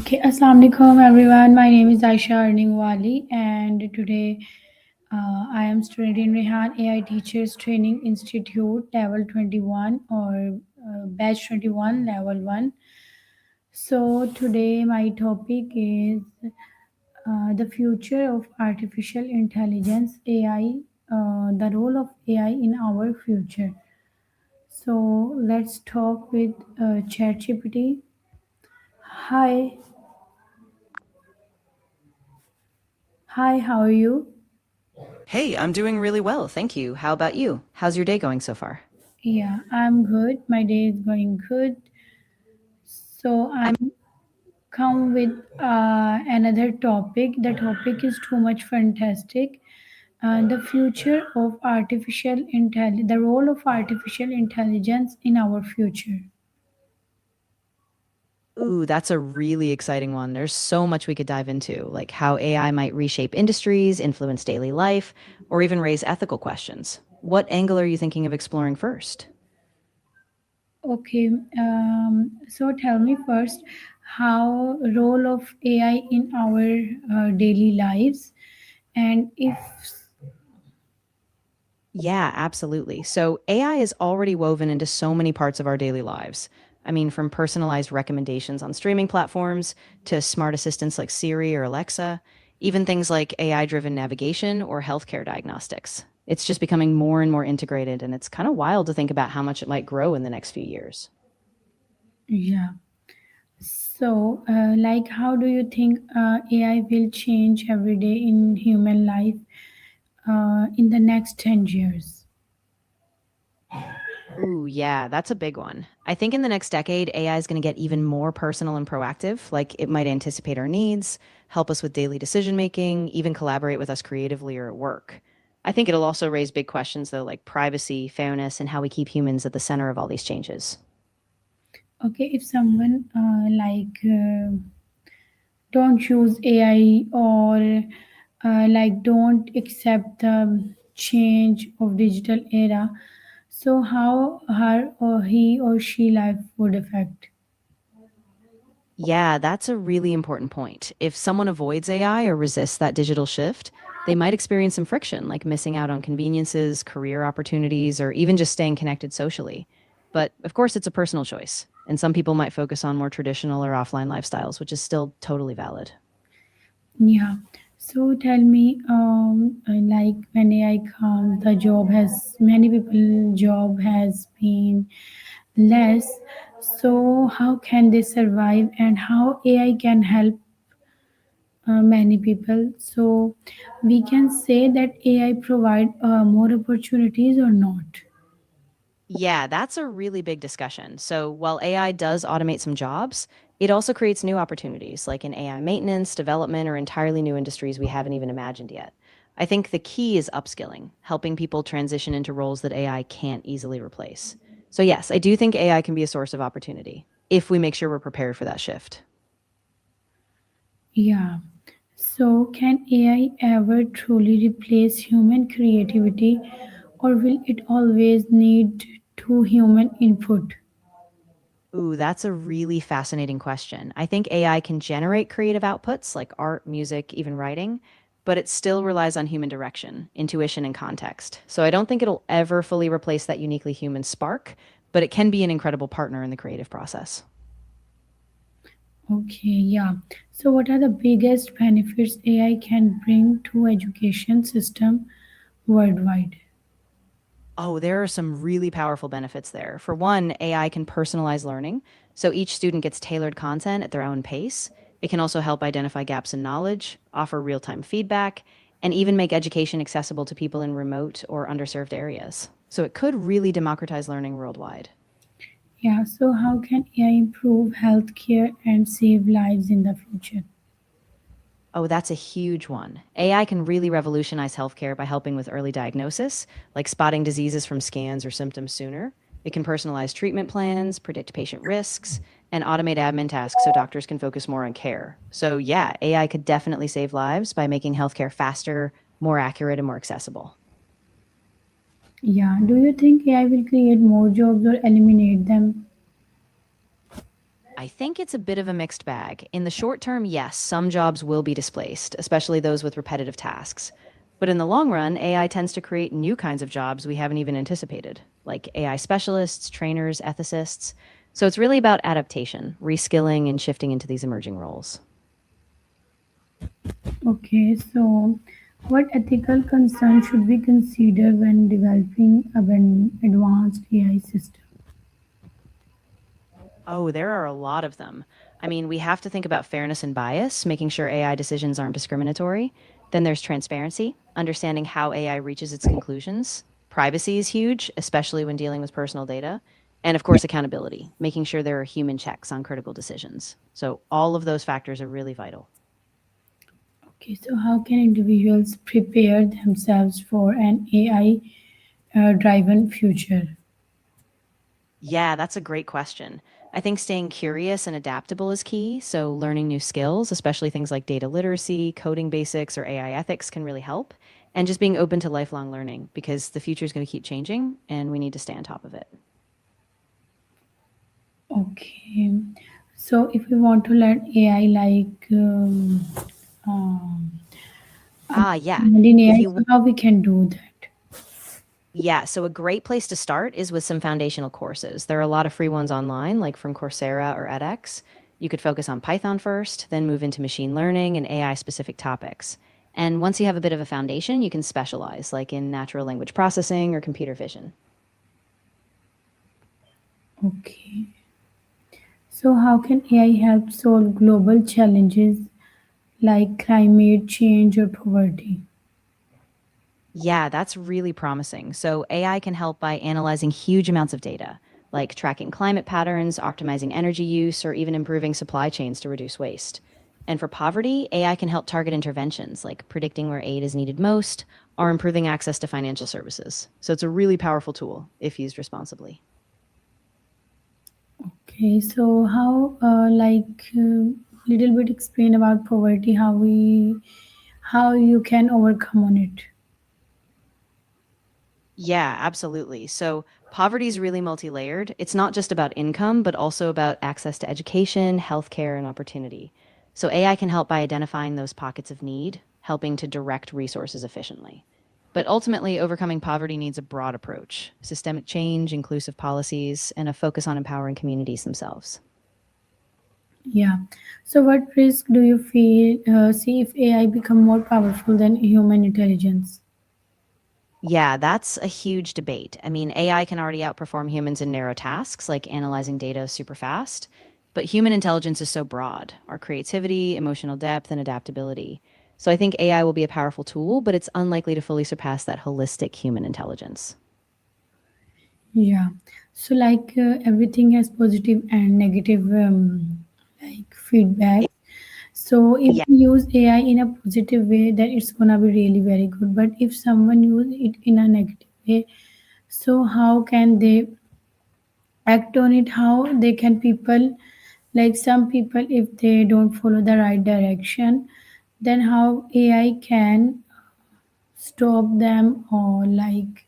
Okay, Assalamu alaikum everyone. My name is Aisha Earning Wali, and today I am student in Rehan AI Teachers Training Institute Level 21 or Batch 21 Level 1. So, today my topic is the future of artificial intelligence AI, the role of AI in our future. So, let's talk with ChatGPT. Hi, hi, how are you? Hey, I'm doing really well, thank you. How about you? How's your day going so far? Yeah, I'm good. My day is going good. So I'm I'm come with another topic. The topic is too much fantastic. The future of artificial intelligence, the role of artificial intelligence in our future. Ooh, that's a really exciting one. There's so much we could dive into, like how AI might reshape industries, influence daily life, or even raise ethical questions. What angle are you thinking of exploring first? Okay, so tell me first, how role of AI in our daily lives, and if Yeah, absolutely. So AI is already woven into so many parts of our daily lives. I mean, from personalized recommendations on streaming platforms to smart assistants like Siri or Alexa, even things like AI-driven navigation or healthcare diagnostics. It's just becoming more and more integrated, and it's kind of wild to think about how much it might grow in the next few years. yeah. So, like, how do you think AI will change every day in human life in the next 10 years? Ooh, yeah, that's a big one. I think in the next decade, AI is going to get even more personal and proactive. Like it might anticipate our needs, help us with daily decision making, even collaborate with us creatively or at work. I think it'll also raise big questions, though, like privacy, fairness, and how we keep humans at the center of all these changes. Okay, if someone don't use AI or like don't accept the change of digital era, so how her or he or she life would affect? Yeah, that's a really important point. If someone avoids AI or resists that digital shift, they might experience some friction, like missing out on conveniences, career opportunities, or even just staying connected socially. But of course, it's a personal choice, and some people might focus on more traditional or offline lifestyles, which is still totally valid. Yeah. So tell me, like when AI comes, the job has many people job has been less. So how can they survive, and how AI can help many people? So we can say that AI provide more opportunities or not. Yeah, that's a really big discussion. So while AI does automate some jobs, it also creates new opportunities, like in AI maintenance, development, or entirely new industries we haven't even imagined yet. I think the key is upskilling, helping people transition into roles that AI can't easily replace. So, yes, I do think AI can be a source of opportunity if we make sure we're prepared for that shift. Yeah. So can AI ever truly replace human creativity, or will it always need to human input? Ooh, that's a really fascinating question. I think AI can generate creative outputs like art, music, even writing, but it still relies on human direction, intuition, and context. So I don't think it'll ever fully replace that uniquely human spark, but it can be an incredible partner in the creative process. Okay, yeah. So what are the biggest benefits AI can bring to education system worldwide? Oh, there are some really powerful benefits there. For one, AI can personalize learning, so each student gets tailored content at their own pace. It can also help identify gaps in knowledge, offer real time feedback, and even make education accessible to people in remote or underserved areas. So it could really democratize learning worldwide. Yeah, so how can AI improve healthcare and save lives in the future? Oh, that's a huge one. AI can really revolutionize healthcare by helping with early diagnosis, like spotting diseases from scans or symptoms sooner. It can personalize treatment plans, predict patient risks, and automate admin tasks so doctors can focus more on care. So, yeah, AI could definitely save lives by making healthcare faster, more accurate, and more accessible. Yeah, do you think AI will create more jobs or eliminate them? I think it's a bit of a mixed bag. In the short term, yes, some jobs will be displaced, especially those with repetitive tasks. But in the long run, AI tends to create new kinds of jobs we haven't even anticipated, like AI specialists, trainers, ethicists. So it's really about adaptation, reskilling, and shifting into these emerging roles. Okay, so what ethical concerns should we consider when developing an advanced AI system? Oh, there are a lot of them. I mean, we have to think about fairness and bias, making sure AI decisions aren't discriminatory. Then there's transparency, understanding how AI reaches its conclusions. Privacy is huge, especially when dealing with personal data. And of course, accountability, making sure there are human checks on critical decisions. So, all of those factors are really vital. Okay, so how can individuals prepare themselves for an AI driven future? Yeah, that's a great question. I think staying curious and adaptable is key. So, learning new skills, especially things like data literacy, coding basics, or AI ethics, can really help. And just being open to lifelong learning because the future is going to keep changing and we need to stay on top of it. Okay, so if we want to learn AI like um, Yeah. in If AI, you so how we can do that? Yeah, so a great place to start is with some foundational courses. There are a lot of free ones online, like from Coursera or edX. You could focus on Python first, then move into machine learning and AI specific topics. And once you have a bit of a foundation, you can specialize, like in natural language processing or computer vision. Okay, so how can AI help solve global challenges like climate change or poverty? Yeah, that's really promising. So, AI can help by analyzing huge amounts of data, like tracking climate patterns, optimizing energy use, or even improving supply chains to reduce waste. And for poverty, AI can help target interventions like predicting where aid is needed most or improving access to financial services. So, it's a really powerful tool if used responsibly. Okay, so how little bit explain about poverty, how you can overcome on it. Yeah, absolutely. So poverty is really multi-layered. It's not just about income, but also about access to education, healthcare, and opportunity. So AI can help by identifying those pockets of need, helping to direct resources efficiently. But ultimately, overcoming poverty needs a broad approach, systemic change, inclusive policies, and a focus on empowering communities themselves. Yeah. So what risk do you feel see if AI become more powerful than human intelligence? Yeah, that's a huge debate. I mean, AI can already outperform humans in narrow tasks like analyzing data super fast, but human intelligence is so broad, our creativity, emotional depth, and adaptability. So I think AI will be a powerful tool, but it's unlikely to fully surpass that holistic human intelligence. Yeah. So everything has positive and negative feedback. So if Yeah. we use AI in a positive way, then it's gonna be really very good. But if someone use it in a negative way, so how can they act on it? How they can people like some people if they don't follow the right direction, then how AI can stop them or like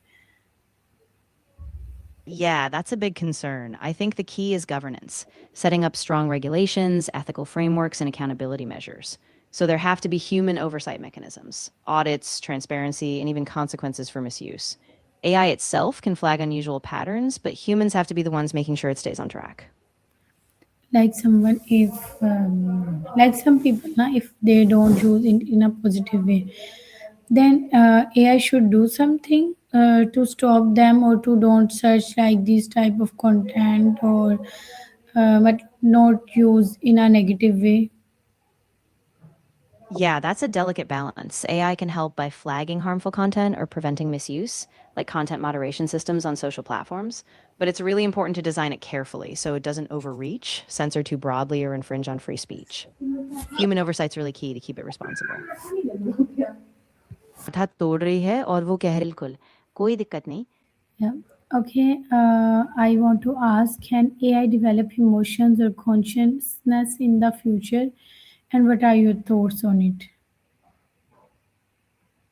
Yeah, that's a big concern. I think the key is governance, setting up strong regulations, ethical frameworks, and accountability measures. So there have to be human oversight mechanisms, audits, transparency, and even consequences for misuse. AI itself can flag unusual patterns, but humans have to be the ones making sure it stays on track. someone if like some people na, if they don't use it in a positive way, then AI should do something to stop them or to don't search like this type of content or but not use in a negative way. Yeah, that's a delicate balance. AI can help by flagging harmful content or preventing misuse, like content moderation systems on social platforms. But it's really important to design it carefully so it doesn't overreach, censor too broadly, or infringe on free speech. Human oversight's really key to keep it responsible. था तोड़ रही है और वो कह रही बिल्कुल कोई दिक्कत नहीं Yeah. Okay. I want to ask: can AI develop emotions or consciousness in the future, and what are your thoughts on it?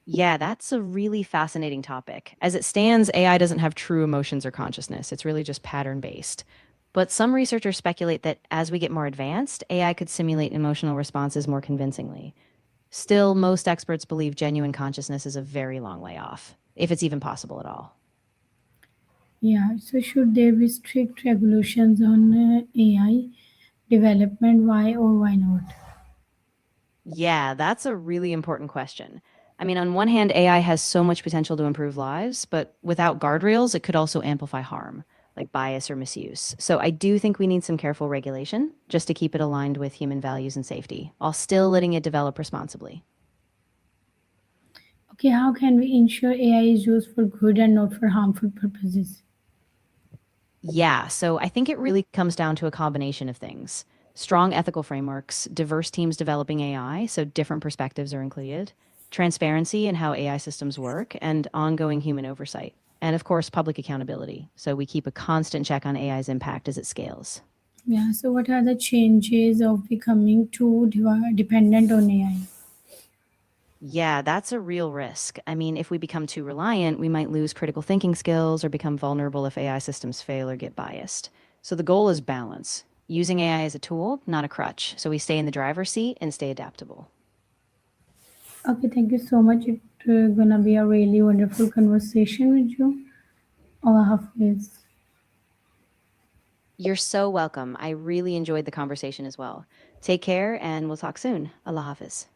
Yeah, that's a really fascinating topic. As it stands, AI doesn't have true emotions or consciousness. It's really just pattern based. But some researchers speculate that as we get more advanced, AI could simulate emotional responses more convincingly. Still, most experts believe genuine consciousness is a very long way off, if it's even possible at all. Yeah, so should there be strict regulations on AI development? Why or why not? Yeah, that's a really important question. I mean, on one hand, AI has so much potential to improve lives, but without guardrails, it could also amplify harm, like bias or misuse. So I do think we need some careful regulation just to keep it aligned with human values and safety, while still letting it develop responsibly. Okay, how can we ensure AI is used for good and not for harmful purposes? Yeah, so I think it really comes down to a combination of things: strong ethical frameworks, diverse teams developing AI, so different perspectives are included, transparency in how AI systems work, and ongoing human oversight. And of course, public accountability, so we keep a constant check on AI's impact as it scales. Yeah, so what are the changes of becoming too dependent on AI? Yeah, that's a real risk. I mean, if we become too reliant, we might lose critical thinking skills or become vulnerable if AI systems fail or get biased. So the goal is balance, using AI as a tool, not a crutch, so we stay in the driver's seat and stay adaptable. Okay, thank you so much. It's gonna be a really wonderful conversation with you. Allah Hafiz. You're so welcome. I really enjoyed the conversation as well. Take care, and we'll talk soon. Allah Hafiz.